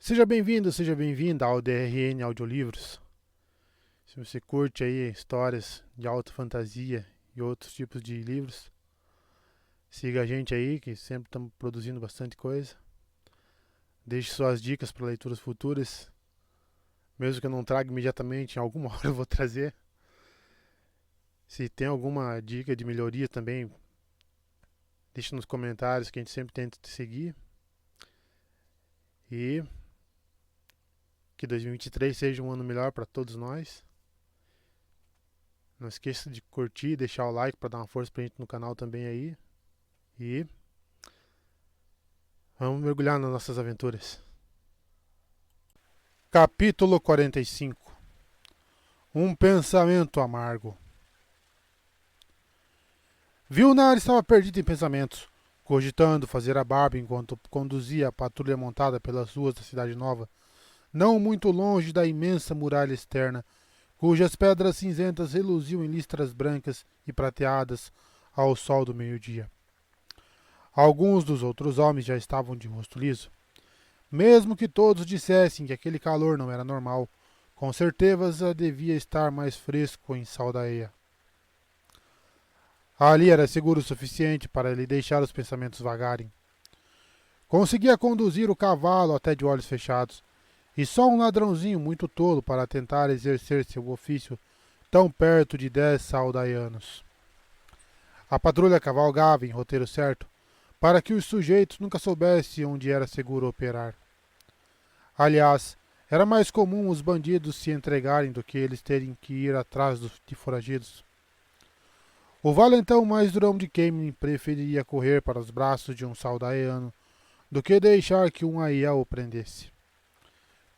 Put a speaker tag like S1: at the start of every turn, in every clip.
S1: Seja bem-vindo, seja bem-vinda ao DRN Audiolivros. Se você curte aí histórias de alta fantasia e outros tipos de livros, siga a gente aí, que sempre estamos produzindo bastante coisa. Deixe suas dicas para leituras futuras, mesmo que eu não traga imediatamente, em alguma hora eu vou trazer. Se tem alguma dica de melhoria também, deixe nos comentários que a gente sempre tenta te seguir. E que 2023 seja um ano melhor para todos nós. Não esqueça de curtir e deixar o like para dar uma força pra gente no canal também aí. E vamos mergulhar nas nossas aventuras. Capítulo 45. Um pensamento amargo. Vilnar estava perdido em pensamentos, cogitando fazer a barba enquanto conduzia a patrulha montada pelas ruas da cidade nova, não muito longe da imensa muralha externa, cujas pedras cinzentas reluziam em listras brancas e prateadas ao sol do meio-dia. Alguns dos outros homens já estavam de rosto liso. Mesmo que todos dissessem que aquele calor não era normal, com certeza devia estar mais fresco em Saldaia. Ali era seguro o suficiente para ele deixar os pensamentos vagarem. Conseguia conduzir o cavalo até de olhos fechados, e só um ladrãozinho muito tolo para tentar exercer seu ofício tão perto de 10 saldaianos. A patrulha cavalgava em roteiro certo, para que os sujeitos nunca soubessem onde era seguro operar. Aliás, era mais comum os bandidos se entregarem do que eles terem que ir atrás de foragidos. O valentão mais durão de Kemin preferiria correr para os braços de um saldaeano do que deixar que um Aiel o prendesse.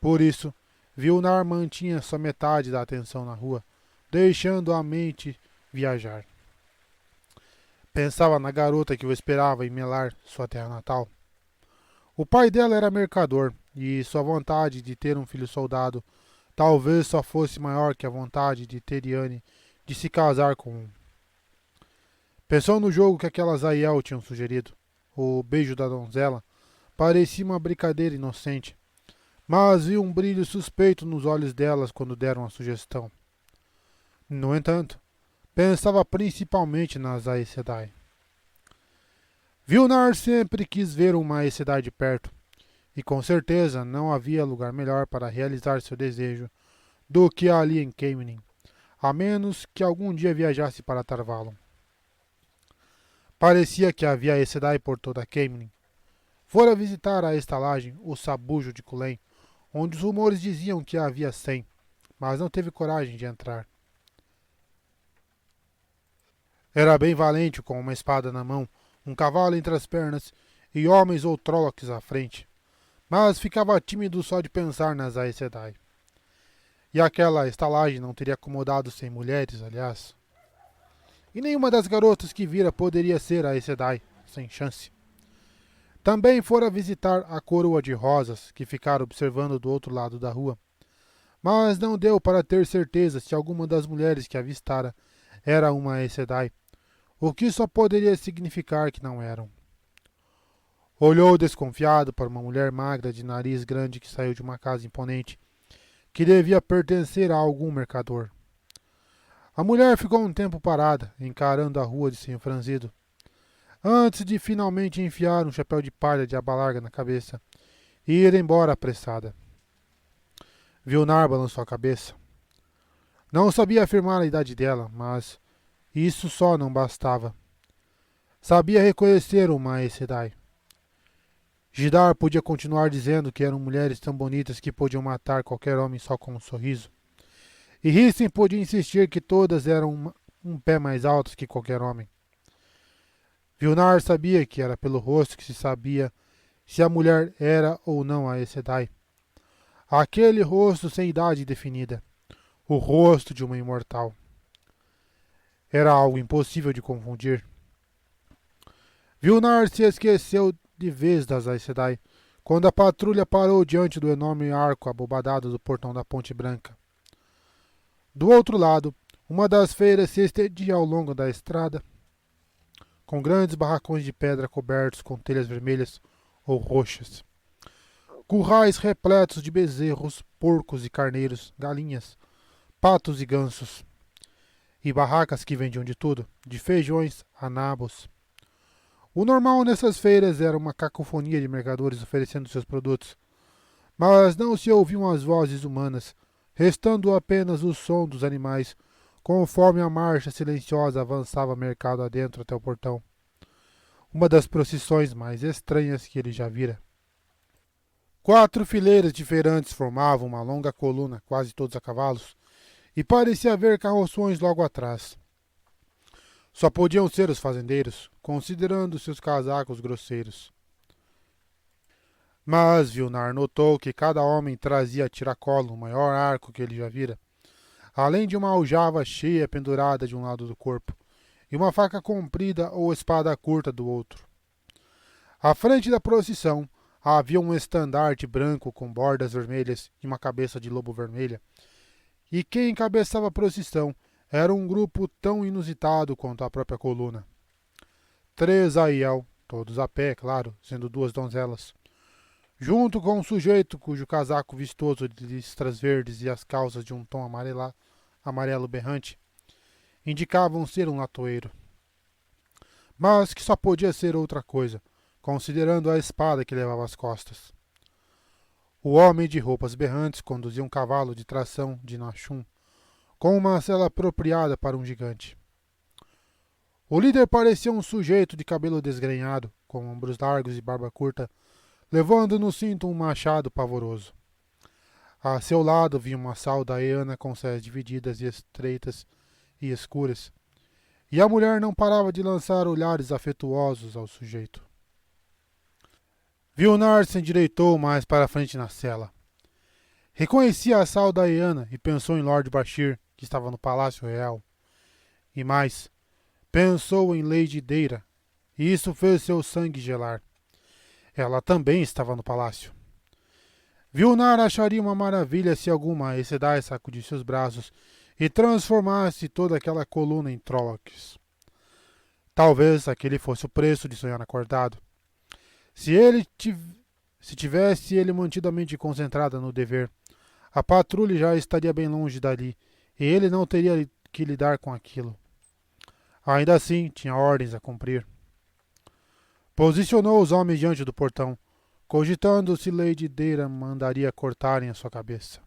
S1: Por isso, Vilnar mantinha só metade da atenção na rua, deixando a mente viajar. Pensava na garota que o esperava em Melar, sua terra natal. O pai dela era mercador, e sua vontade de ter um filho soldado talvez só fosse maior que a vontade de Teriane de se casar com um. Pensou no jogo que aquelas Aiel tinham sugerido. O beijo da donzela parecia uma brincadeira inocente, mas viu um brilho suspeito nos olhos delas quando deram a sugestão. No entanto, pensava principalmente nas Aes Sedai. Vilnar sempre quis ver uma Aes Sedai de perto, e com certeza não havia lugar melhor para realizar seu desejo do que ali em Kemenin, a menos que algum dia viajasse para Tarvalon. Parecia que havia Aes Sedai por toda Kemenin. Fora visitar a estalagem, o Sabujo de Kulem, onde os rumores diziam que havia 100, mas não teve coragem de entrar. Era bem valente, com uma espada na mão, um cavalo entre as pernas e homens ou trollocs à frente, mas ficava tímido só de pensar nas Aes Sedai. E aquela estalagem não teria acomodado sem mulheres, aliás. E nenhuma das garotas que vira poderia ser a Aes Sedai, sem chance. Também fora visitar a coroa de rosas, que ficara observando do outro lado da rua. Mas não deu para ter certeza se alguma das mulheres que avistara era uma Aes Sedai, o que só poderia significar que não eram. Olhou desconfiado para uma mulher magra de nariz grande que saiu de uma casa imponente, que devia pertencer a algum mercador. A mulher ficou um tempo parada, encarando a rua de senho franzido, antes de finalmente enfiar um chapéu de palha de aba larga na cabeça e ir embora apressada. Vilnar balançou a cabeça. Não sabia afirmar a idade dela, mas isso só não bastava. Sabia reconhecer uma Aes Sedai. Jidar podia continuar dizendo que eram mulheres tão bonitas que podiam matar qualquer homem só com um sorriso. E Hissen podia insistir que todas eram um pé mais altas que qualquer homem. Vilnar sabia que era pelo rosto que se sabia se a mulher era ou não a Aes Sedai. Aquele rosto sem idade definida. O rosto de uma imortal. Era algo impossível de confundir. Vilnar se esqueceu de vez das Aes Sedai quando a patrulha parou diante do enorme arco abobadado do portão da Ponte Branca. Do outro lado, uma das feiras se estendia ao longo da estrada, com grandes barracões de pedra cobertos com telhas vermelhas ou roxas. currais repletos de bezerros, porcos e carneiros, galinhas, patos e gansos, e barracas que vendiam de tudo, de feijões a nabos. O normal nessas feiras era uma cacofonia de mercadores oferecendo seus produtos, mas não se ouviam as vozes humanas, restando apenas o som dos animais, conforme a marcha silenciosa avançava mercado adentro até o portão. Uma das procissões mais estranhas que ele já vira. 4 fileiras diferentes formavam uma longa coluna, quase todos a cavalos, e parecia haver carroções logo atrás. Só podiam ser os fazendeiros, considerando seus casacos grosseiros. Mas Vilnar notou que cada homem trazia a tiracolo o maior arco que ele já vira, além de uma aljava cheia pendurada de um lado do corpo, e uma faca comprida ou espada curta do outro. À frente da procissão havia um estandarte branco com bordas vermelhas e uma cabeça de lobo vermelha, e quem encabeçava a procissão era um grupo tão inusitado quanto a própria coluna. 3 Aiel, todos a pé, claro, sendo 2 donzelas, junto com um sujeito cujo casaco vistoso de listras verdes e as calças de um tom amarelo berrante indicavam ser um latoeiro. Mas que só podia ser outra coisa, considerando a espada que levava às costas. O homem de roupas berrantes conduzia um cavalo de tração de Nashum, com uma sela apropriada para um gigante. O líder parecia um sujeito de cabelo desgrenhado, com ombros largos e barba curta, levando no cinto um machado pavoroso. A seu lado vinha uma saldaíana com saias divididas e estreitas e escuras, e a mulher não parava de lançar olhares afetuosos ao sujeito. Vilnar se endireitou mais para frente na cela. Reconhecia a saldaíana e pensou em Lord Bashir, que estava no Palácio Real. E mais, pensou em Lady Deira, e isso fez seu sangue gelar. Ela também estava no palácio. Vilnar acharia uma maravilha se alguma Aes Sedai sacudisse os braços e transformasse toda aquela coluna em Trollocs. Talvez aquele fosse o preço de sonhar acordado. Se tivesse ele mantido a mente concentrada no dever, a patrulha já estaria bem longe dali, e ele não teria que lidar com aquilo. Ainda assim, tinha ordens a cumprir. Posicionou os homens diante do portão, cogitando se Lady Deira mandaria cortarem a sua cabeça.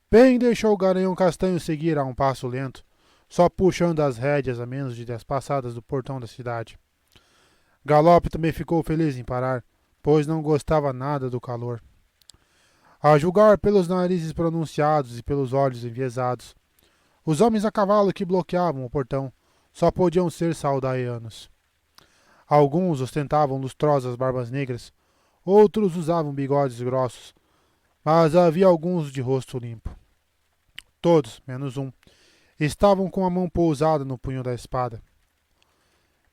S1: Pen deixou o garanhão castanho seguir a um passo lento, só puxando as rédeas a menos de 10 passadas do portão da cidade. Galope também ficou feliz em parar, pois não gostava nada do calor. A julgar pelos narizes pronunciados e pelos olhos enviesados, os homens a cavalo que bloqueavam o portão só podiam ser saldaíanos. Alguns ostentavam lustrosas barbas negras, outros usavam bigodes grossos, mas havia alguns de rosto limpo. Todos, menos um, estavam com a mão pousada no punho da espada.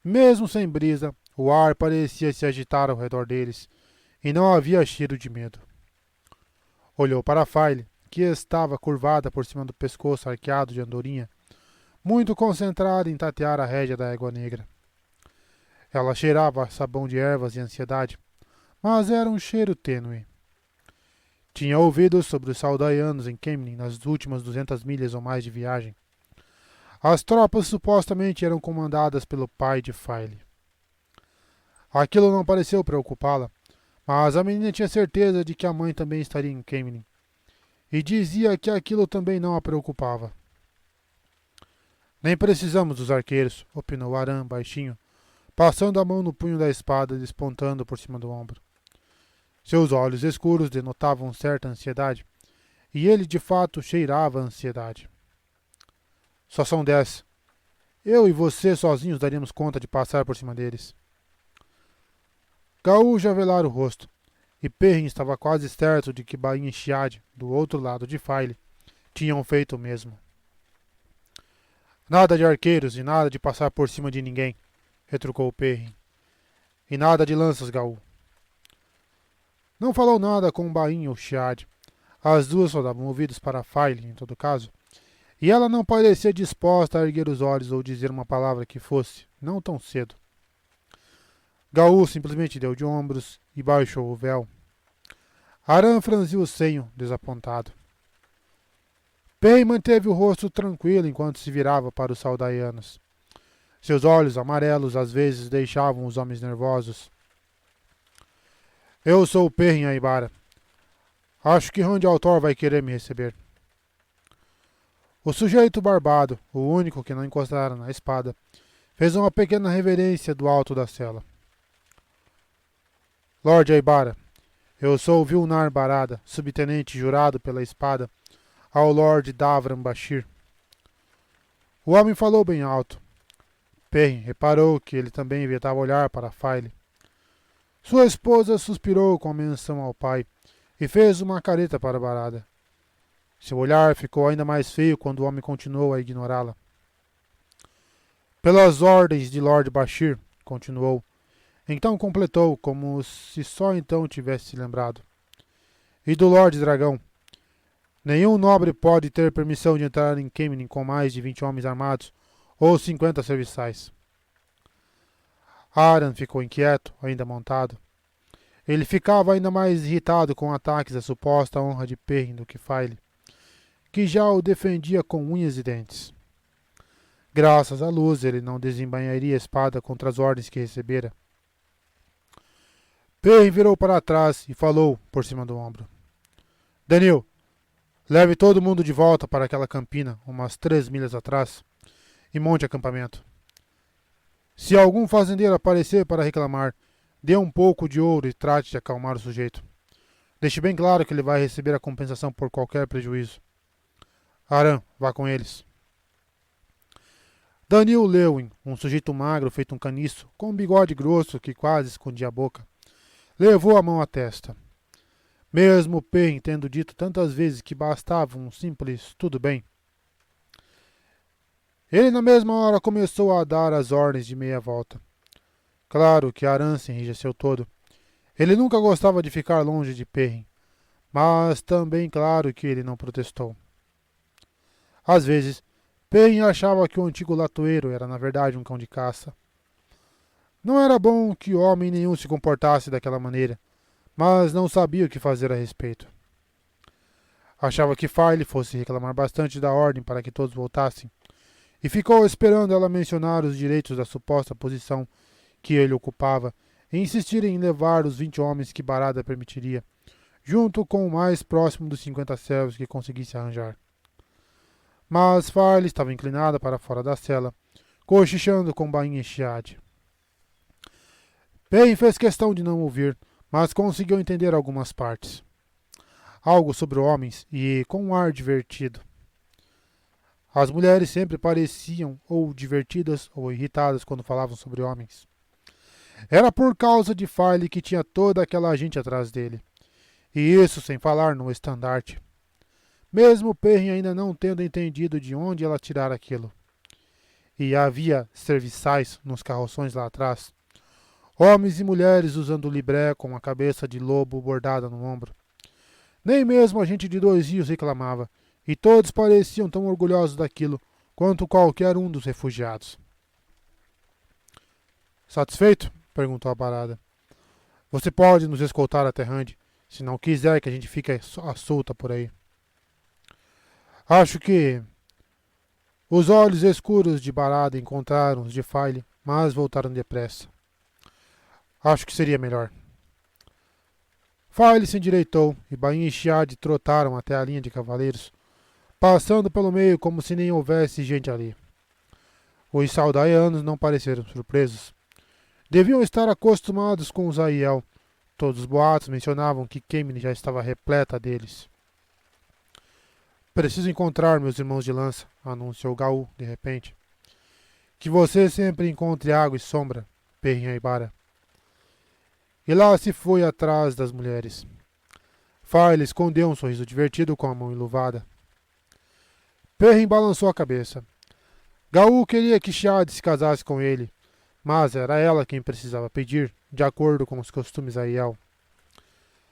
S1: Mesmo sem brisa, o ar parecia se agitar ao redor deles, e não havia cheiro de medo. Olhou para File, que estava curvada por cima do pescoço arqueado de andorinha, muito concentrada em tatear a rédea da égua negra. Ela cheirava a sabão de ervas e ansiedade, mas era um cheiro tênue. Tinha ouvido sobre os Saldaíanos em Kemlin nas últimas 200 milhas ou mais de viagem. As tropas supostamente eram comandadas pelo pai de File. Aquilo não pareceu preocupá-la, mas a menina tinha certeza de que a mãe também estaria em Kemlin, e dizia que aquilo também não a preocupava. Nem precisamos dos arqueiros, opinou Aram baixinho, passando a mão no punho da espada despontando por cima do ombro. Seus olhos escuros denotavam certa ansiedade, e ele de fato cheirava a ansiedade. Só são 10. Eu e você sozinhos daríamos conta de passar por cima deles. Gaul já velara o rosto, e Perrin estava quase certo de que Bain e Shiad, do outro lado de File, tinham feito o mesmo. Nada de arqueiros e nada de passar por cima de ninguém, retrucou Perrin. E nada de lanças, Gaul. Não falou nada com Bain ou Shiad. As duas só davam ouvidos para File, em todo caso, e ela não parecia disposta a erguer os olhos ou dizer uma palavra que fosse, não tão cedo. Gaú simplesmente deu de ombros e baixou o véu. Aran franziu o senho, desapontado. Pen manteve o rosto tranquilo enquanto se virava para os Saldaianos. Seus olhos amarelos às vezes deixavam os homens nervosos. Eu sou o Pen Aibara. Acho que Randialtor vai querer me receber. O sujeito barbado, o único que não encostara na espada, fez uma pequena reverência do alto da cela. Lord Aibara, eu sou Vilnar Barada, subtenente jurado pela espada ao Lord Davram Bashir. O homem falou bem alto. Pen reparou que ele também evitava olhar para Faile. Sua esposa suspirou com menção ao pai e fez uma careta para Barada. Seu olhar ficou ainda mais feio quando o homem continuou a ignorá-la. Pelas ordens de Lord Bashir, continuou. Então completou, como se só então tivesse se lembrado. E do Lord Dragão. Nenhum nobre pode ter permissão de entrar em Kemenin com mais de 20 homens armados ou 50 serviçais. Aran ficou inquieto, ainda montado. Ele ficava ainda mais irritado com ataques à suposta honra de Perrin do que Faile, que já o defendia com unhas e dentes. Graças à luz, ele não desembainharia a espada contra as ordens que recebera. Perrin virou para trás e falou por cima do ombro. Danil, leve todo mundo de volta para aquela campina, umas 3 milhas atrás, e monte acampamento. Se algum fazendeiro aparecer para reclamar, dê um pouco de ouro e trate de acalmar o sujeito. Deixe bem claro que ele vai receber a compensação por qualquer prejuízo. Aran, vá com eles. Danil Lewin, um sujeito magro feito um caniço, com um bigode grosso que quase escondia a boca, levou a mão à testa. Mesmo Pen tendo dito tantas vezes que bastava um simples tudo bem, ele na mesma hora começou a dar as ordens de meia volta. Claro que Aran se enrijeceu todo. Ele nunca gostava de ficar longe de Perrin, mas também claro que ele não protestou. Às vezes, Perrin achava que o antigo latoeiro era na verdade um cão de caça. Não era bom que homem nenhum se comportasse daquela maneira, mas não sabia o que fazer a respeito. Achava que Faile fosse reclamar bastante da ordem para que todos voltassem, e ficou esperando ela mencionar os direitos da suposta posição que ele ocupava e insistir em levar os 20 homens que Barada permitiria, junto com o mais próximo dos 50 servos que conseguisse arranjar. Mas Faile estava inclinada para fora da cela, cochichando com Bainha e Chiade. Pen fez questão de não ouvir, mas conseguiu entender algumas partes. Algo sobre homens e com um ar divertido. As mulheres sempre pareciam ou divertidas ou irritadas quando falavam sobre homens. Era por causa de Faile que tinha toda aquela gente atrás dele. E isso sem falar no estandarte. Mesmo Perrin ainda não tendo entendido de onde ela tirara aquilo. E havia serviçais nos carroções lá atrás. Homens e mulheres usando libré com a cabeça de lobo bordada no ombro. Nem mesmo a gente de 2 rios reclamava, e todos pareciam tão orgulhosos daquilo quanto qualquer um dos refugiados. Satisfeito? Perguntou a Barada. Você pode nos escoltar até Rand, se não quiser que a gente fique à solta por aí. Acho que... Os olhos escuros de Barada encontraram os de Faile, mas voltaram depressa. Acho que seria melhor. Faile se endireitou e Bainha e Chiade trotaram até a linha de cavaleiros, passando pelo meio como se nem houvesse gente ali. Os Saldaianos não pareceram surpresos. Deviam estar acostumados com os Aiel. Todos os boatos mencionavam que Kemenin já estava repleta deles. Preciso encontrar meus irmãos de lança, anunciou Gaú, de repente. Que você sempre encontre água e sombra, Perrin Aibara. E lá se foi atrás das mulheres. Faile escondeu um sorriso divertido com a mão enluvada. Perrin balançou a cabeça. Gaú queria que Chiade se casasse com ele, mas era ela quem precisava pedir, de acordo com os costumes Aiel.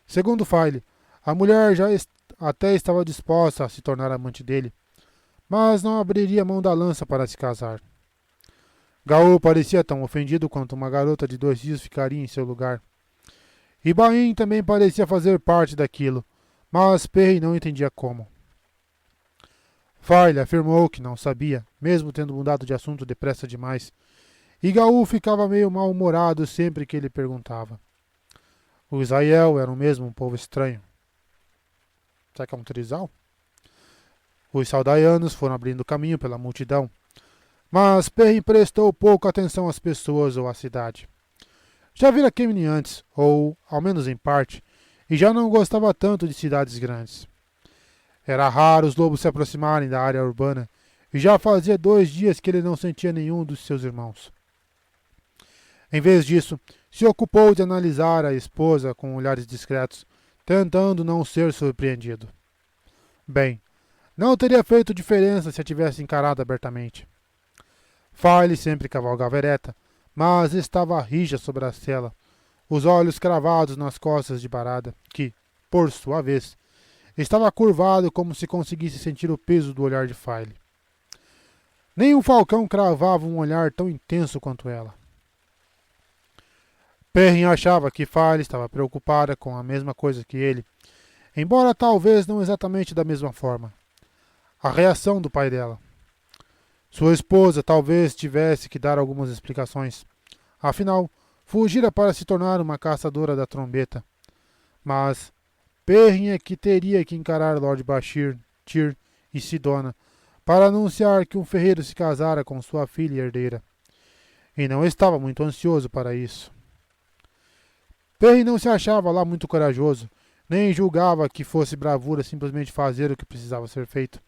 S1: Segundo Faile, a mulher já até estava disposta a se tornar amante dele, mas não abriria mão da lança para se casar. Gaú parecia tão ofendido quanto uma garota de 2 dias ficaria em seu lugar. Ibrahim também parecia fazer parte daquilo, mas Perry não entendia como. Farley afirmou que não sabia, mesmo tendo mudado de assunto depressa demais, e Gaú ficava meio mal-humorado sempre que ele perguntava. O Israel era mesmo um povo estranho. Será que é um trisal? Os saldaianos foram abrindo caminho pela multidão, mas Perry prestou pouca atenção às pessoas ou à cidade. Já vira Kemny antes, ou, ao menos em parte, e já não gostava tanto de cidades grandes. Era raro os lobos se aproximarem da área urbana, e já fazia 2 dias que ele não sentia nenhum dos seus irmãos. Em vez disso, se ocupou de analisar a esposa com olhares discretos, tentando não ser surpreendido. Bem, não teria feito diferença se a tivesse encarado abertamente. Farley sempre cavalgava ereta, mas estava rija sobre a cela, os olhos cravados nas costas de Barada, que, por sua vez, estava curvado como se conseguisse sentir o peso do olhar de Farley. Nem um falcão cravava um olhar tão intenso quanto ela. Perrin achava que Farley estava preocupada com a mesma coisa que ele, embora talvez não exatamente da mesma forma. A reação do pai dela. Sua esposa talvez tivesse que dar algumas explicações. Afinal, fugira para se tornar uma caçadora da trombeta. Mas Perrin é que teria que encarar Lord Bashir, Tyr e Sidona para anunciar que um ferreiro se casara com sua filha e herdeira. E não estava muito ansioso para isso. Perrin não se achava lá muito corajoso, nem julgava que fosse bravura simplesmente fazer o que precisava ser feito.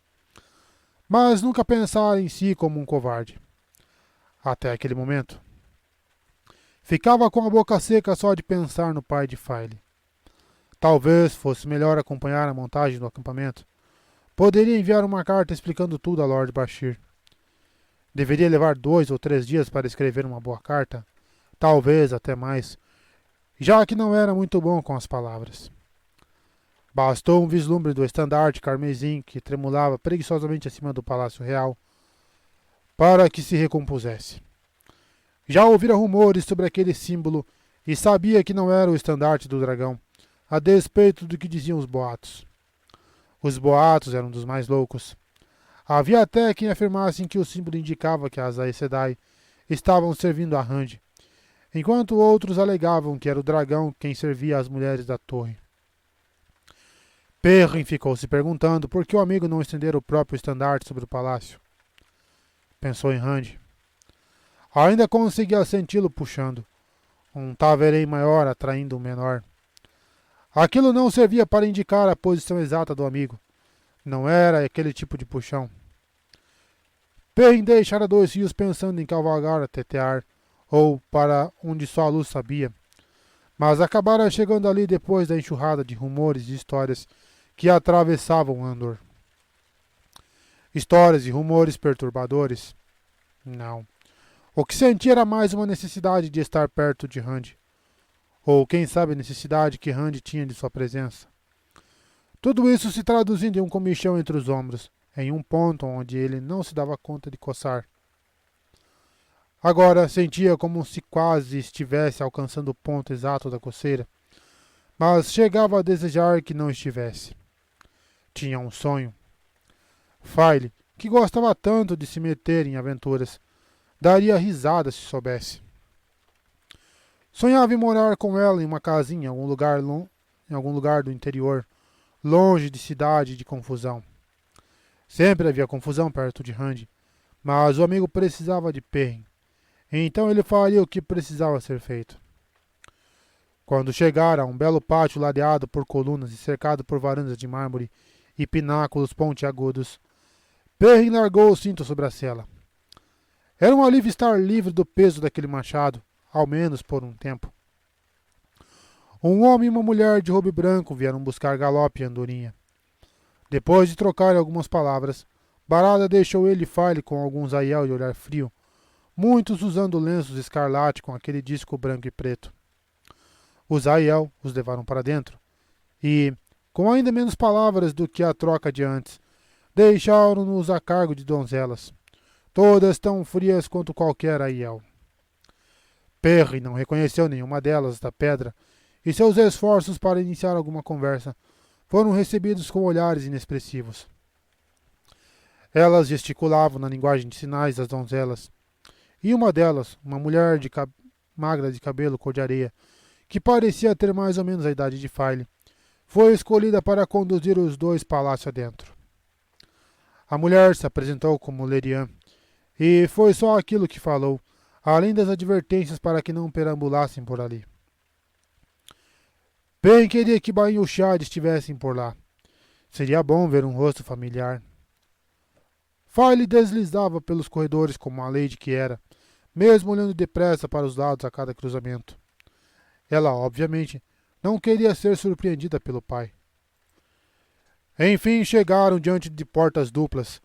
S1: Mas nunca pensara em si como um covarde. Até aquele momento. Ficava com a boca seca só de pensar no pai de Farley. Talvez fosse melhor acompanhar a montagem do acampamento. Poderia enviar uma carta explicando tudo a Lord Bashir. Deveria levar 2 ou 3 dias para escrever uma boa carta, talvez até mais, já que não era muito bom com as palavras. Bastou um vislumbre do estandarte carmesim que tremulava preguiçosamente acima do Palácio Real para que se recompusesse. Já ouvira rumores sobre aquele símbolo e sabia que não era o estandarte do dragão, a despeito do que diziam os boatos. Os boatos eram dos mais loucos. Havia até quem afirmasse que o símbolo indicava que as Aes Sedai estavam servindo a Rand, enquanto outros alegavam que era o dragão quem servia as mulheres da torre. Perrin ficou se perguntando por que o amigo não estendera o próprio estandarte sobre o palácio. Pensou em Rand. Ainda conseguia senti-lo puxando, um Taverei maior atraindo um menor. Aquilo não servia para indicar a posição exata do amigo. Não era aquele tipo de puxão. Perrin deixara 2 rios pensando em cavalgar a Tetear, ou para onde só a luz sabia, mas acabara chegando ali depois da enxurrada de rumores e histórias que atravessavam Andor. Histórias e rumores perturbadores? Não. O que sentia era mais uma necessidade de estar perto de Rand, ou quem sabe a necessidade que Rand tinha de sua presença. Tudo isso se traduzindo em um comichão entre os ombros, em um ponto onde ele não se dava conta de coçar. Agora sentia como se quase estivesse alcançando o ponto exato da coceira, mas chegava a desejar que não estivesse. Tinha um sonho. Farley, que gostava tanto de se meter em aventuras, daria risada se soubesse. Sonhava em morar com ela em uma casinha em algum lugar do interior, longe de cidade e de confusão. Sempre havia confusão perto de Rand, mas o amigo precisava de Perrin. Então ele faria o que precisava ser feito. Quando chegara a um belo pátio ladeado por colunas e cercado por varandas de mármore e pináculos pontiagudos, Perrin largou o cinto sobre a sela. Era um alívio estar livre do peso daquele machado, ao menos por um tempo. Um homem e uma mulher de robe branco vieram buscar Galope e Andorinha. Depois de trocar algumas palavras, Barada deixou ele e Farley com alguns Aiel de olhar frio, muitos usando lenços escarlate com aquele disco branco e preto. Os Aiel os levaram para dentro e, com ainda menos palavras do que a troca de antes, deixaram-nos a cargo de donzelas, todas tão frias quanto qualquer aiel. Perry não reconheceu nenhuma delas da pedra, e seus esforços para iniciar alguma conversa foram recebidos com olhares inexpressivos. Elas gesticulavam na linguagem de sinais das donzelas, e uma delas, uma mulher magra de cabelo cor de areia, que parecia ter mais ou menos a idade de File, foi escolhida para conduzir os dois palácio adentro. A mulher se apresentou como Lerian, e foi só aquilo que falou, além das advertências para que não perambulassem por ali. Bem queria que Bain e o Chad estivessem por lá. Seria bom ver um rosto familiar. File deslizava pelos corredores como a lady que era, mesmo olhando depressa para os lados a cada cruzamento. Ela, obviamente, não queria ser surpreendida pelo pai. Enfim chegaram diante de portas duplas,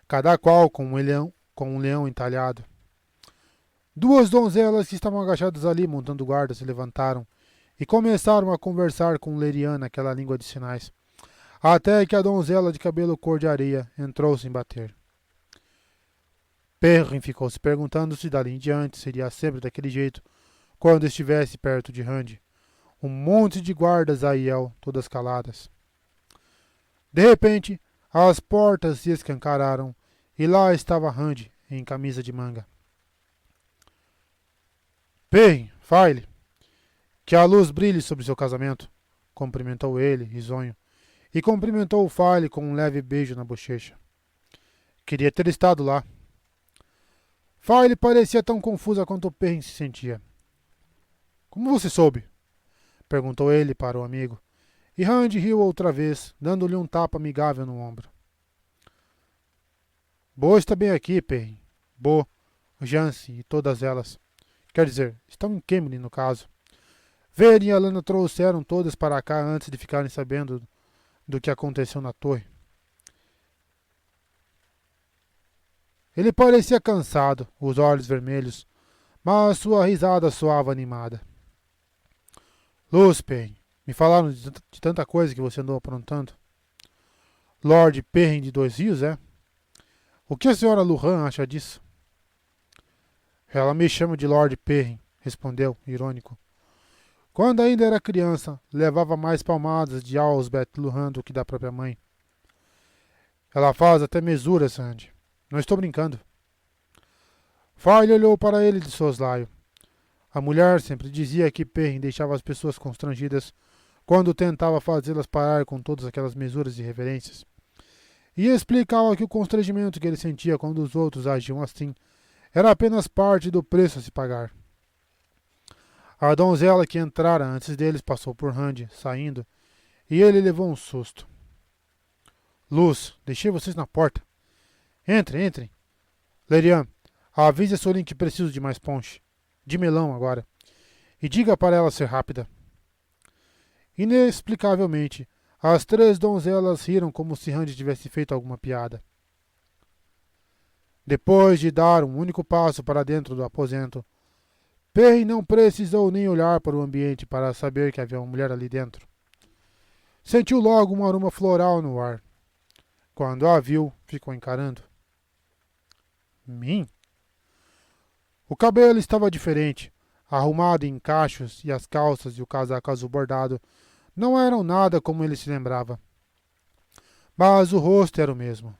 S1: cada qual com um leão entalhado. Duas donzelas que estavam agachadas ali montando guarda se levantaram e começaram a conversar com Lerian naquela língua de sinais, até que a donzela de cabelo cor de areia entrou sem bater. Perrin ficou se perguntando se dali em diante seria sempre daquele jeito quando estivesse perto de Randy. Um monte de guardas a Aiel, todas caladas. De repente, as portas se escancararam e lá estava Randy, em camisa de manga. Perrin, File, que a luz brilhe sobre seu casamento, cumprimentou ele, risonho, e cumprimentou o File com um leve beijo na bochecha. Queria ter estado lá. File parecia tão confusa quanto Perrin se sentia. Como você soube? Perguntou ele para o amigo, e Randy riu outra vez, dando-lhe um tapa amigável no ombro. Bo está bem aqui, Perrin. Bo, Jance e todas elas. Quer dizer, estão em Kemlin, no caso. Veren e Alana trouxeram todas para cá antes de ficarem sabendo do que aconteceu na torre. Ele parecia cansado, os olhos vermelhos, mas sua risada soava animada. Luz, Perrin, me falaram de tanta coisa que você andou aprontando. Lord Perrin de Dois Rios, é? O que a senhora Luhan acha disso? Ela me chama de Lord Perrin, respondeu, irônico. Quando ainda era criança, levava mais palmadas de Elsbeth Luhan do que da própria mãe. Ela faz até mesuras, Sandy. Não estou brincando. File olhou para ele de soslaio. A mulher sempre dizia que Perrin deixava as pessoas constrangidas quando tentava fazê-las parar com todas aquelas mesuras e reverências. E explicava que o constrangimento que ele sentia quando os outros agiam assim era apenas parte do preço a se pagar. A donzela que entrara antes deles passou por Randy, saindo, e ele levou um susto. Luz, deixei vocês na porta. Entrem, entrem. Lerian, avise a Solin que preciso de mais ponche. De melão agora. E diga para ela ser rápida. Inexplicavelmente, as três donzelas riram como se Randy tivesse feito alguma piada. Depois de dar um único passo para dentro do aposento, Perrin não precisou nem olhar para o ambiente para saber que havia uma mulher ali dentro. Sentiu logo um aroma floral no ar. Quando a viu, ficou encarando. Mim? O cabelo estava diferente, arrumado em cachos, e as calças e o casaco azul bordado não eram nada como ele se lembrava. Mas o rosto era o mesmo.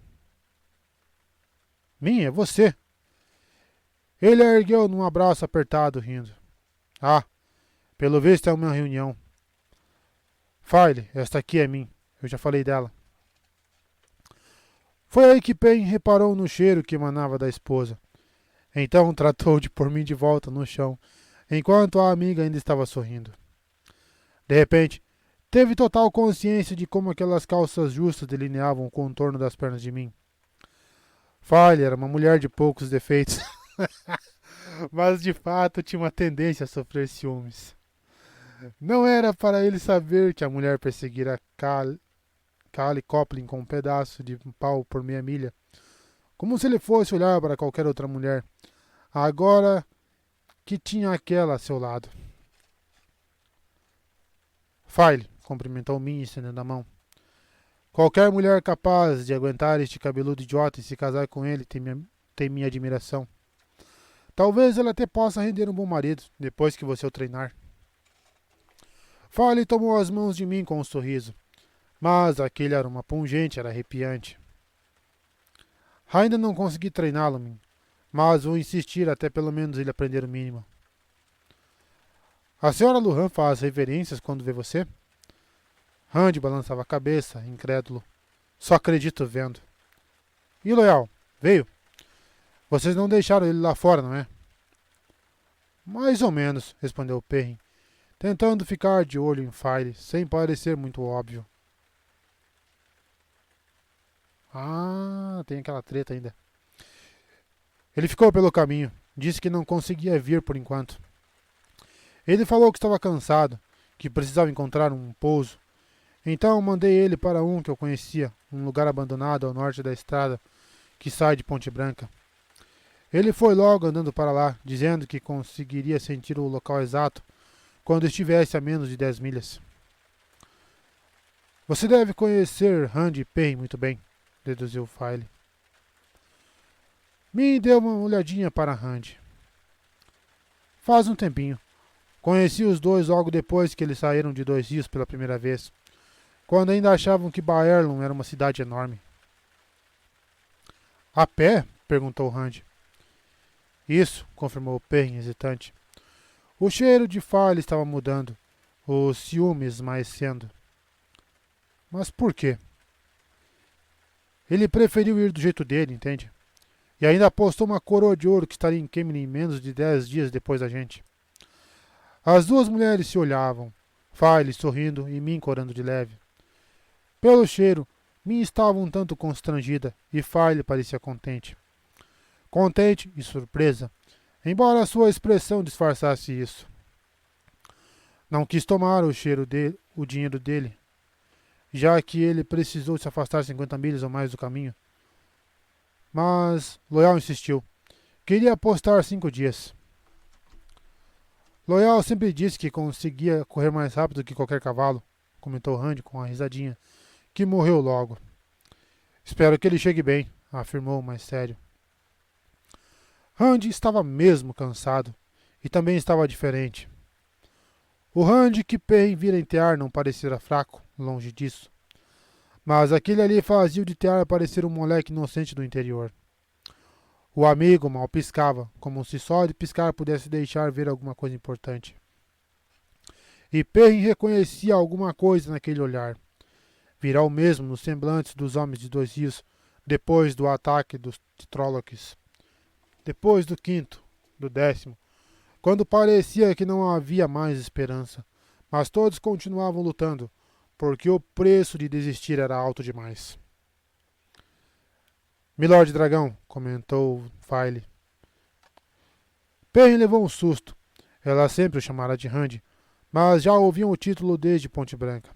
S1: Mim, é você. Ele a ergueu num abraço apertado, rindo. Ah, pelo visto é uma reunião. File, esta aqui é mim. Eu já falei dela. Foi aí que Perrin reparou no cheiro que emanava da esposa. Então tratou de pôr mim de volta no chão, enquanto a amiga ainda estava sorrindo. De repente, teve total consciência de como aquelas calças justas delineavam o contorno das pernas de mim. File era uma mulher de poucos defeitos, mas de fato tinha uma tendência a sofrer ciúmes. Não era para ele saber que a mulher perseguira Callie Coplin com um pedaço de pau por meia milha, como se ele fosse olhar para qualquer outra mulher, agora que tinha aquela a seu lado. File, cumprimentou Minnie estendendo a mão. Qualquer mulher capaz de aguentar este cabeludo idiota e se casar com ele tem minha admiração. Talvez ele até possa render um bom marido, depois que você o treinar. Farley tomou as mãos de mim com um sorriso, mas aquele aroma pungente era arrepiante. Ainda não consegui treiná-lo, mas vou insistir até pelo menos ele aprender o mínimo. A senhora Luhan faz reverências quando vê você? Randy balançava a cabeça, incrédulo. Só acredito vendo. E Loyal, veio? Vocês não deixaram ele lá fora, não é? Mais ou menos, respondeu Perrin, tentando ficar de olho em Farley, sem parecer muito óbvio. Ah, tem aquela treta ainda. Ele ficou pelo caminho. Disse que não conseguia vir por enquanto. Ele falou que estava cansado, que precisava encontrar um pouso. Então mandei ele para um que eu conhecia, um lugar abandonado ao norte da estrada que sai de Ponte Branca. Ele foi logo andando para lá, dizendo que conseguiria sentir o local exato quando estivesse a menos de 10 milhas. Você deve conhecer Randy Perrin muito bem, deduziu Farley. Me deu uma olhadinha para Randy. Faz um tempinho. Conheci os dois logo depois que eles saíram de Dois Rios pela primeira vez, quando ainda achavam que Baerlon era uma cidade enorme. A pé? Perguntou Randy. Isso, confirmou Perrin, hesitante. O cheiro de Farley estava mudando, os ciúmes esmaecendo. Mas por quê? Ele preferiu ir do jeito dele, entende? E ainda apostou uma coroa de ouro que estaria em Kemenin menos de 10 dias depois da gente. As duas mulheres se olhavam, Farley sorrindo e Min corando de leve. Pelo cheiro, Min estava um tanto constrangida e Farley parecia contente. Contente e surpresa, embora a sua expressão disfarçasse isso. Não quis tomar o dinheiro dele, já que ele precisou se afastar 50 milhas ou mais do caminho. Mas Loyal insistiu. Queria apostar 5 dias. Loyal sempre disse que conseguia correr mais rápido que qualquer cavalo, comentou Randy com uma risadinha, que morreu logo. Espero que ele chegue bem, afirmou mais sério. Randy estava mesmo cansado, e também estava diferente. O Randy que Perrin vira em Tear não parecia fraco, longe disso. Mas aquele ali fazia o de Tear parecer um moleque inocente do interior. O amigo mal piscava, como se só de piscar pudesse deixar ver alguma coisa importante. E Perrin reconhecia alguma coisa naquele olhar. Virá o mesmo nos semblantes dos homens de Dois Rios, depois do ataque dos Trollocs. Depois do 5º, do 10º, quando parecia que não havia mais esperança, mas todos continuavam lutando, porque o preço de desistir era alto demais. Milord Dragão, comentou Farley. Perrin levou um susto. Ela sempre o chamara de Randy, mas já ouviam o título desde Ponte Branca.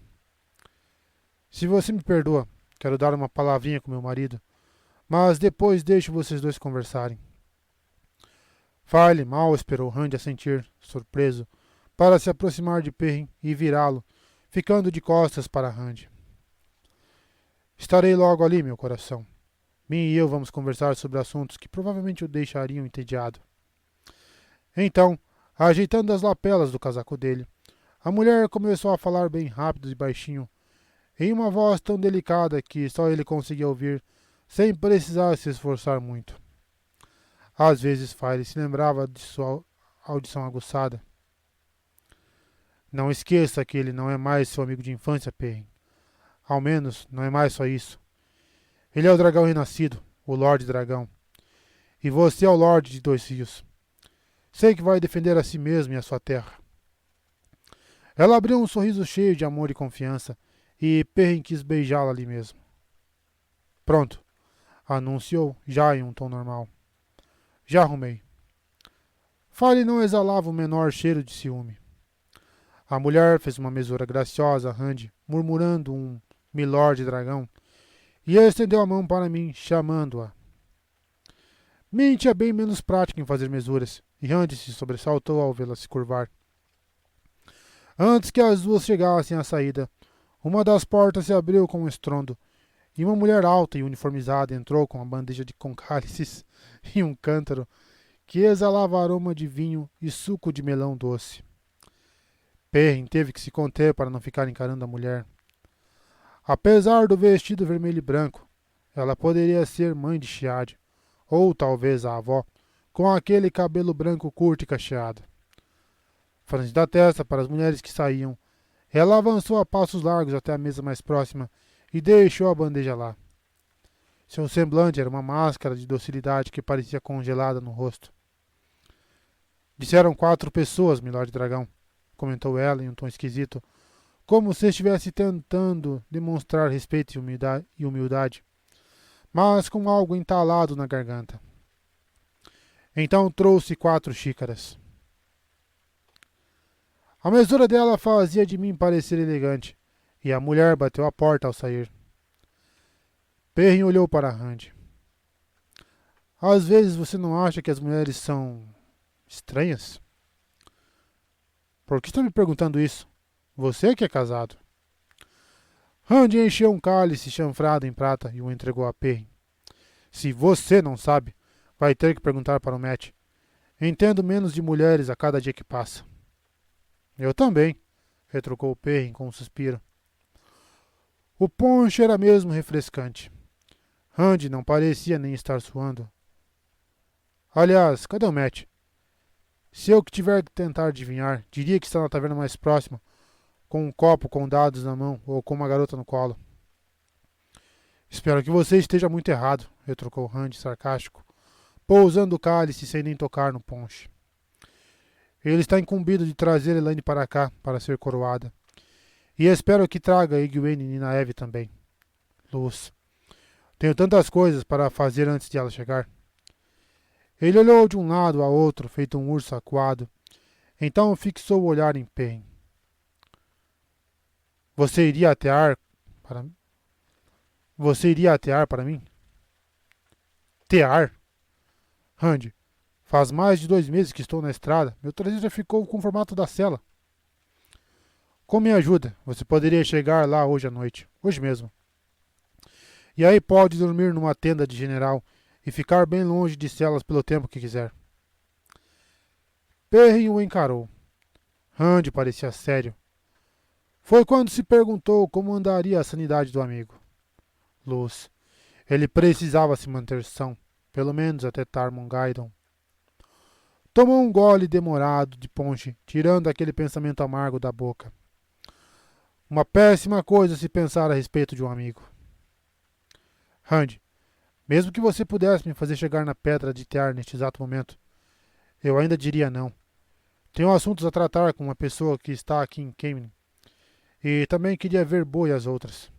S1: Se você me perdoa, quero dar uma palavrinha com meu marido, mas depois deixo vocês dois conversarem. Farley mal esperou Randy assentir, surpreso, para se aproximar de Perrin e virá-lo, ficando de costas para Randy. Estarei logo ali, meu coração. Min e eu vamos conversar sobre assuntos que provavelmente o deixariam entediado. Então, ajeitando as lapelas do casaco dele, a mulher começou a falar bem rápido e baixinho, em uma voz tão delicada que só ele conseguia ouvir, sem precisar se esforçar muito. Às vezes Farley se lembrava de sua audição aguçada. Não esqueça que ele não é mais seu amigo de infância, Perrin. Ao menos, não é mais só isso. Ele é o dragão renascido, o Lorde Dragão. E você é o Lorde de Dois Rios. Sei que vai defender a si mesmo e a sua terra. Ela abriu um sorriso cheio de amor e confiança, e Perrin quis beijá-la ali mesmo. Pronto, anunciou, já em um tom normal. Já arrumei. Farley não exalava o menor cheiro de ciúme. A mulher fez uma mesura graciosa a Randy, murmurando um Milord Dragão, e estendeu a mão para mim, chamando-a. Mint é bem menos prática em fazer mesuras, e Randy se sobressaltou ao vê-la se curvar. Antes que as duas chegassem à saída, uma das portas se abriu com um estrondo, e uma mulher alta e uniformizada entrou com uma bandeja com cálices e um cântaro que exalava aroma de vinho e suco de melão doce. Perrin teve que se conter para não ficar encarando a mulher. Apesar do vestido vermelho e branco, ela poderia ser mãe de Chiade, ou talvez a avó, com aquele cabelo branco curto e cacheado. Franzindo a testa para as mulheres que saíam, ela avançou a passos largos até a mesa mais próxima e deixou a bandeja lá. Seu semblante era uma máscara de docilidade que parecia congelada no rosto. Disseram 4 pessoas, Milord Dragão, comentou ela em um tom esquisito, como se estivesse tentando demonstrar respeito e humildade, mas com algo entalado na garganta. Então trouxe 4 xícaras. A mesura dela fazia de mim parecer elegante, e a mulher bateu a porta ao sair. Perrin olhou para Rand. Às vezes você não acha que as mulheres são estranhas? Por que está me perguntando isso? Você que é casado. Rand encheu um cálice chanfrado em prata e o entregou a Perrin. Se você não sabe, vai ter que perguntar para o Matt. Entendo menos de mulheres a cada dia que passa. Eu também, retrucou Perrin com um suspiro. O ponche era mesmo refrescante. Rand não parecia nem estar suando. Aliás, cadê o Matt? Se eu que tiver que tentar adivinhar, diria que está na taverna mais próxima, com um copo com dados na mão ou com uma garota no colo. Espero que você esteja muito errado, retrucou Rand sarcástico, pousando o cálice sem nem tocar no ponche. Ele está incumbido de trazer Elaine para cá, para ser coroada. E espero que traga Egwene e Ninaeve também. Luz. Tenho tantas coisas para fazer antes de ela chegar. Ele olhou de um lado a outro, feito um urso acuado. Então fixou o olhar em Perrin. Você iria atear para mim? Você iria atear para mim? Tear? Rand, faz mais de 2 meses que estou na estrada. Meu traseiro já ficou com o formato da cela. Com minha ajuda, você poderia chegar lá hoje à noite. Hoje mesmo. E aí pode dormir numa tenda de general e ficar bem longe de celas pelo tempo que quiser. Perrin o encarou. Rand parecia sério. Foi quando se perguntou como andaria a sanidade do amigo. Luz. Ele precisava se manter são, pelo menos até Tarmongaidon. Tomou um gole demorado de ponche, tirando aquele pensamento amargo da boca. Uma péssima coisa se pensar a respeito de um amigo. Rand, mesmo que você pudesse me fazer chegar na pedra de Tear neste exato momento, eu ainda diria não. Tenho assuntos a tratar com uma pessoa que está aqui em Kemen. E também queria ver Bo e as outras.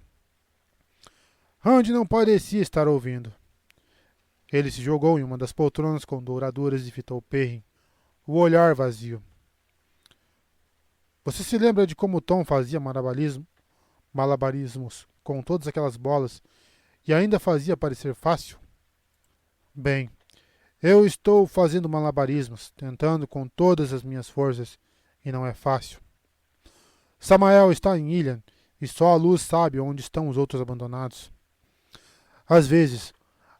S1: Rand não parecia estar ouvindo. Ele se jogou em uma das poltronas com douraduras e fitou Perrin, o olhar vazio. Você se lembra de como Tom fazia malabarismos com todas aquelas bolas e ainda fazia parecer fácil? Bem, eu estou fazendo malabarismos, tentando com todas as minhas forças, e não é fácil. Samael está em Ilian, e só a luz sabe onde estão os outros abandonados. Às vezes,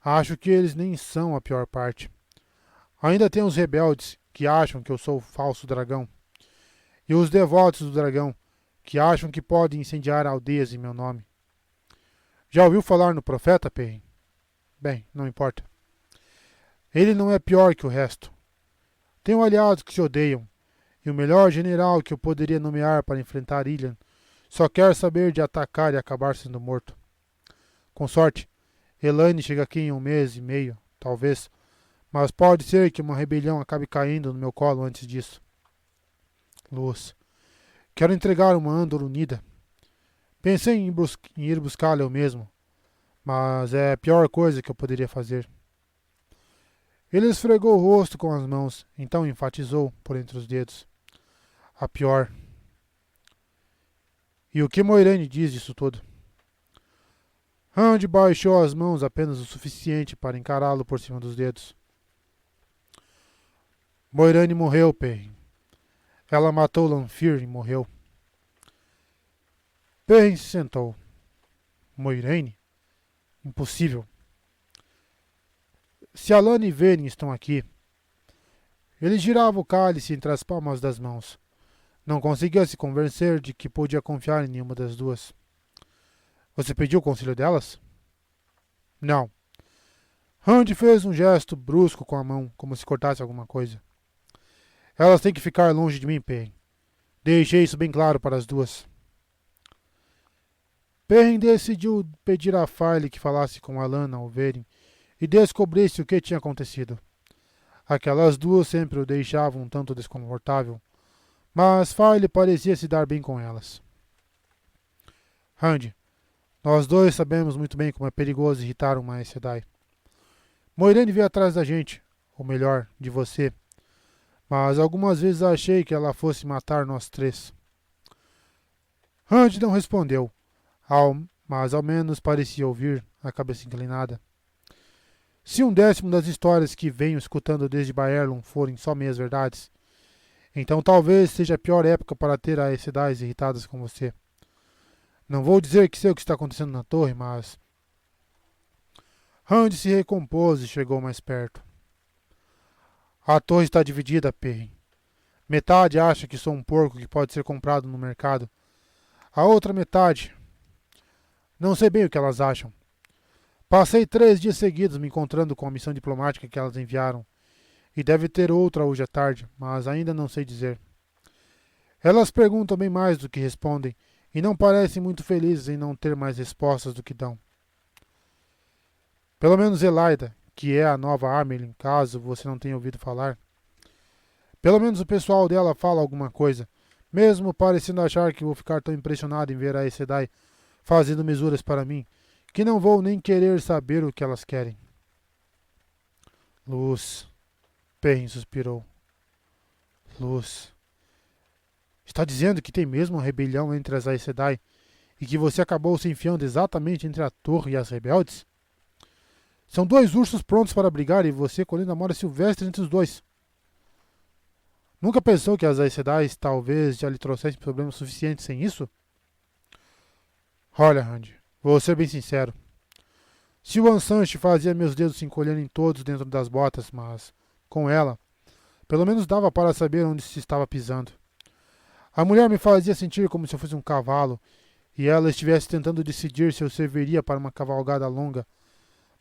S1: acho que eles nem são a pior parte. Ainda tem os rebeldes, que acham que eu sou o falso dragão, e os devotos do dragão, que acham que podem incendiar aldeias em meu nome. Já ouviu falar no profeta, Perrin? Bem, não importa. Ele não é pior que o resto. Tenho aliados que se odeiam, e o melhor general que eu poderia nomear para enfrentar Ilian só quer saber de atacar e acabar sendo morto. Com sorte, Elaine chega aqui em 1 mês e meio, talvez, mas pode ser que uma rebelião acabe caindo no meu colo antes disso. Luz. Quero entregar uma Andor unida. Pensei em ir buscá-la eu mesmo, mas é a pior coisa que eu poderia fazer. Ele esfregou o rosto com as mãos, então enfatizou por entre os dedos. A pior. E o que Moiraine diz disso tudo? Rand baixou as mãos apenas o suficiente para encará-lo por cima dos dedos. Moiraine morreu, Perrin. Ela matou Lanfear e morreu. Perrin se sentou. Moiraine? Impossível. Se Alana e Veren estão aqui. Ele girava o cálice entre as palmas das mãos. Não conseguia se convencer de que podia confiar em nenhuma das duas. Você pediu o conselho delas? Não. Randy fez um gesto brusco com a mão, como se cortasse alguma coisa. Elas têm que ficar longe de mim, Perrin. Deixei isso bem claro para as duas. Perrin decidiu pedir a Farley que falasse com Alana ou Veren e descobrisse o que tinha acontecido. Aquelas duas sempre o deixavam um tanto desconfortável, mas Farley parecia se dar bem com elas. Randy, nós dois sabemos muito bem como é perigoso irritar uma Aes Sedai. Moiraine veio atrás da gente, ou melhor, de você, mas algumas vezes achei que ela fosse matar nós três. Randy não respondeu, mas ao menos parecia ouvir, a cabeça inclinada. Se 1/10 das histórias que venho escutando desde Baerlon forem só meias verdades, então talvez seja a pior época para ter Aes Sedai irritadas com você. Não vou dizer que sei o que está acontecendo na torre, mas... Randy se recompôs e chegou mais perto. A torre está dividida, Perrin. Metade acha que sou um porco que pode ser comprado no mercado. A outra metade... Não sei bem o que elas acham. Passei 3 dias seguidos me encontrando com a missão diplomática que elas enviaram. E deve ter outra hoje à tarde, mas ainda não sei dizer. Elas perguntam bem mais do que respondem, e não parecem muito felizes em não ter mais respostas do que dão. Pelo menos Elaida, que é a nova Amerlin, caso você não tenha ouvido falar. Pelo menos o pessoal dela fala alguma coisa, mesmo parecendo achar que vou ficar tão impressionado em ver a Aes Sedai fazendo mesuras para mim, que não vou nem querer saber o que elas querem. Luz, Perrin suspirou. Luz. Está dizendo que tem mesmo uma rebelião entre as Aes Sedai e que você acabou se enfiando exatamente entre a torre e as rebeldes? São 2 ursos prontos para brigar e você colhendo a mora silvestre entre os dois. Nunca pensou que as Aes Sedai talvez já lhe trouxessem problemas suficientes sem isso? Olha, Randy, vou ser bem sincero. Se o Ansante fazia meus dedos se encolherem todos dentro das botas, mas, com ela, pelo menos dava para saber onde se estava pisando. A mulher me fazia sentir como se eu fosse um cavalo e ela estivesse tentando decidir se eu serviria para uma cavalgada longa,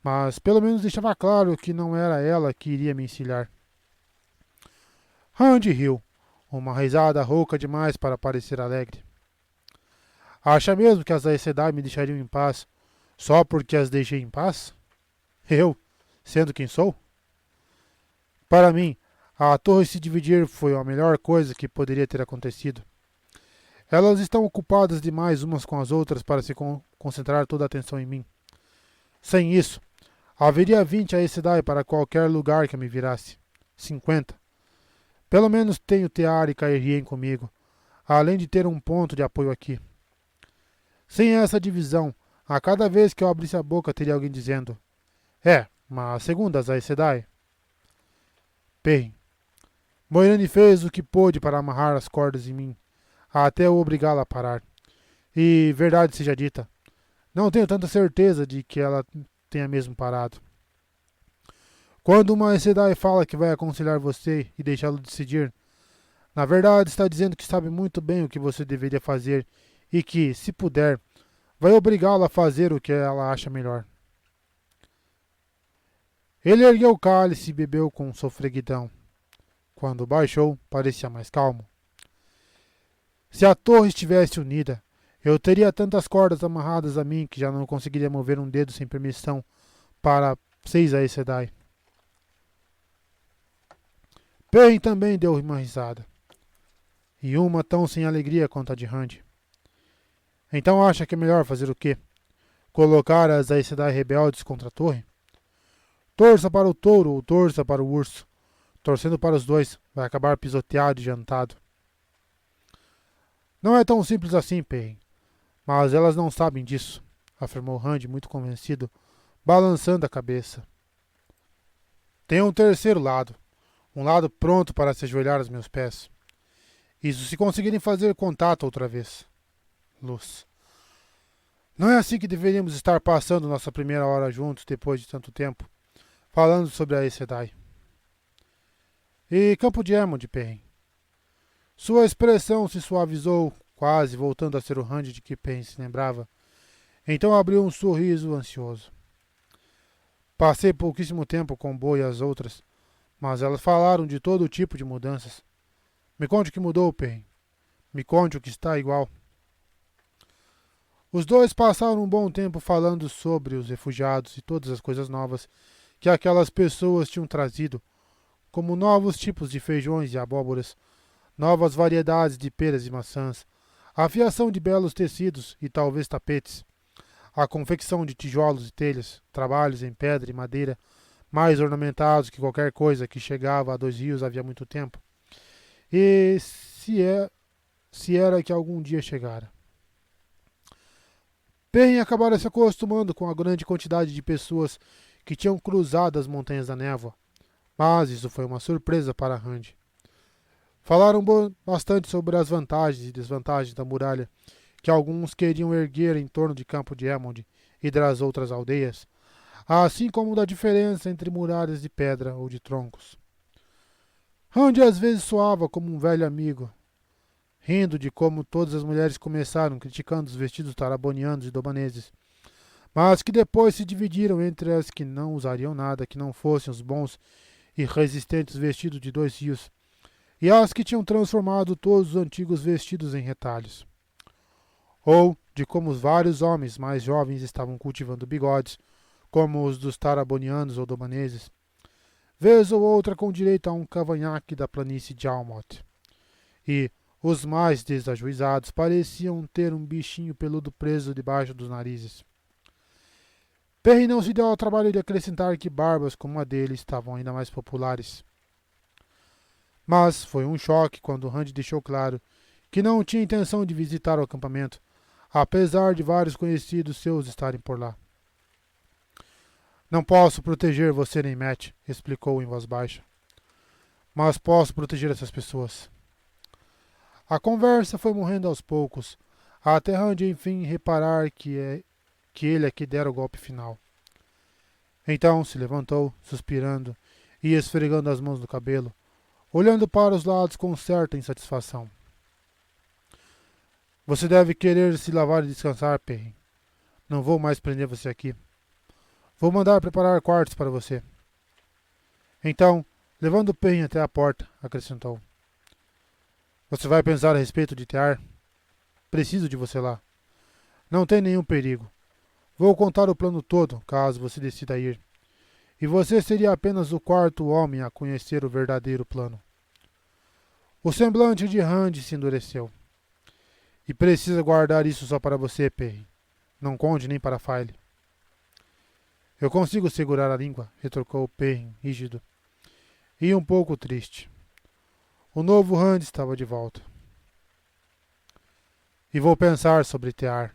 S1: mas pelo menos deixava claro que não era ela que iria me encilhar. Randy riu, uma risada rouca demais para parecer alegre. Acha mesmo que as Aes Sedai me deixariam em paz só porque as deixei em paz? Eu, sendo quem sou? Para mim, a torre se dividir foi a melhor coisa que poderia ter acontecido. Elas estão ocupadas demais umas com as outras para se concentrar toda a atenção em mim. Sem isso, haveria 20 Aes Sedai para qualquer lugar que eu me virasse. 50. Pelo menos tenho Tear e Caerhien comigo, além de ter um ponto de apoio aqui. Sem essa divisão, a cada vez que eu abrisse a boca teria alguém dizendo: mas segundo as Aes Sedai... Perrin. Moiraine fez o que pôde para amarrar as cordas em mim, até eu obrigá-la a parar. E, verdade seja dita, não tenho tanta certeza de que ela tenha mesmo parado. Quando uma Aes Sedai fala que vai aconselhar você e deixá-lo decidir, na verdade está dizendo que sabe muito bem o que você deveria fazer e que, se puder, vai obrigá-la a fazer o que ela acha melhor. Ele ergueu o cálice e bebeu com sofreguidão. Quando baixou, parecia mais calmo. Se a torre estivesse unida, eu teria tantas cordas amarradas a mim que já não conseguiria mover um dedo sem permissão para 6 Aes Sedai. Perrin também deu uma risada. E uma tão sem alegria quanto a de Randy. Então acha que é melhor fazer o quê? Colocar as Aes Sedai rebeldes contra a torre? Torça para o touro ou torça para o urso. Torcendo para os dois, vai acabar pisoteado e jantado. Não é tão simples assim, Perrin. Mas elas não sabem disso, afirmou Randy muito convencido, balançando a cabeça. Tem um terceiro lado. Um lado pronto para se ajoelhar aos meus pés. Isso se conseguirem fazer contato outra vez. Luz. Não é assim que deveríamos estar passando nossa primeira hora juntos depois de tanto tempo, falando sobre a Aes Sedai. E Campo de Elmond, Perrin? Sua expressão se suavizou, quase voltando a ser o Randy de que Perrin se lembrava. Então abriu um sorriso ansioso. Passei pouquíssimo tempo com Bo e as outras, mas elas falaram de todo tipo de mudanças. Me conte o que mudou, Perrin. Me conte o que está igual. Os dois passaram um bom tempo falando sobre os refugiados e todas as coisas novas que aquelas pessoas tinham trazido, como novos tipos de feijões e abóboras, novas variedades de peras e maçãs, a afiação de belos tecidos e talvez tapetes, a confecção de tijolos e telhas, trabalhos em pedra e madeira, mais ornamentados que qualquer coisa que chegava a 2 rios havia muito tempo. E se era que algum dia chegara. Perrin acabara se acostumando com a grande quantidade de pessoas que tinham cruzado as montanhas da névoa, mas isso foi uma surpresa para Randy. Falaram bastante sobre as vantagens e desvantagens da muralha que alguns queriam erguer em torno de Campo de Elmond e das outras aldeias, assim como da diferença entre muralhas de pedra ou de troncos. Randy às vezes soava como um velho amigo, rindo de como todas as mulheres começaram criticando os vestidos tarabonianos e dobaneses, mas que depois se dividiram entre as que não usariam nada que não fossem os bons e resistentes vestidos de 2 rios, e as que tinham transformado todos os antigos vestidos em retalhos. Ou de como os vários homens mais jovens estavam cultivando bigodes, como os dos tarabonianos ou dobaneses, vez ou outra com direito a um cavanhaque da planície de Almot. E os mais desajuizados pareciam ter um bichinho peludo preso debaixo dos narizes. Perry não se deu ao trabalho de acrescentar que barbas como a dele estavam ainda mais populares. Mas foi um choque quando Randy deixou claro que não tinha intenção de visitar o acampamento, apesar de vários conhecidos seus estarem por lá. Não posso proteger você nem Matt, explicou em voz baixa. Mas posso proteger essas pessoas. A conversa foi morrendo aos poucos, até Randy enfim reparar que ele é que dera o golpe final. Então se levantou, suspirando e esfregando as mãos no cabelo, olhando para os lados com certa insatisfação. Você deve querer se lavar e descansar, Perrin. Não vou mais prender você aqui. Vou mandar preparar quartos para você. Então, levando Perrin até a porta, acrescentou. Você vai pensar a respeito de Tear? Preciso de você lá. Não tem nenhum perigo. Vou contar o plano todo, caso você decida ir. E você seria apenas o quarto homem a conhecer o verdadeiro plano. O semblante de Randy se endureceu. E precisa guardar isso só para você, Perry. Não conte nem para File. Eu consigo segurar a língua, retrucou Perry, rígido. E um pouco triste. O novo Randy estava de volta. E vou pensar sobre Tear.